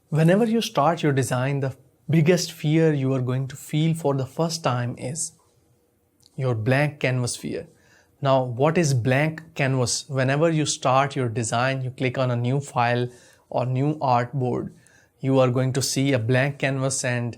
Whenever you start your design, the biggest fear you are going to feel for the first time is your blank canvas fear. Now, what is blank canvas? Whenever you start your design, you click on a new file or new artboard, you are going to see a blank canvas, and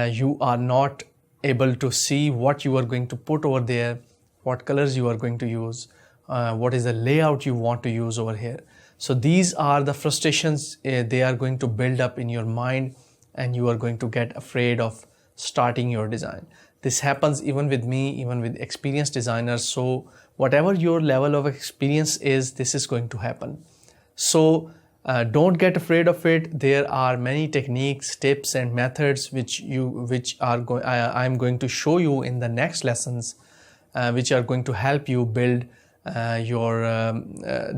you are not able to see what you are going to put over there, what colors you are going to use, what is the layout you want to use over here. So these are the frustrations they are going to build up in your mind, and you are going to get afraid of starting your design. This happens even with me, even with experienced designers. So whatever your level of experience is, this is going to happen. So don't get afraid of it. There are many techniques, tips and methods I'm going to show you in the next lessons, which are going to help you build your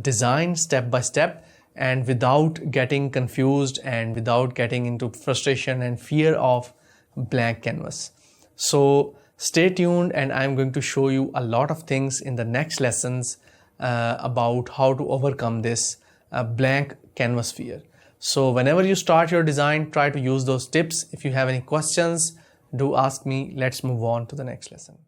design step by step, and without getting confused and without getting into frustration and fear of blank canvas. So stay tuned, and I'm going to show you a lot of things in the next lessons about how to overcome this blank canvas fear. So whenever you start your design, try to use those tips. If you have any questions, do ask me. Let's move on to the next lesson.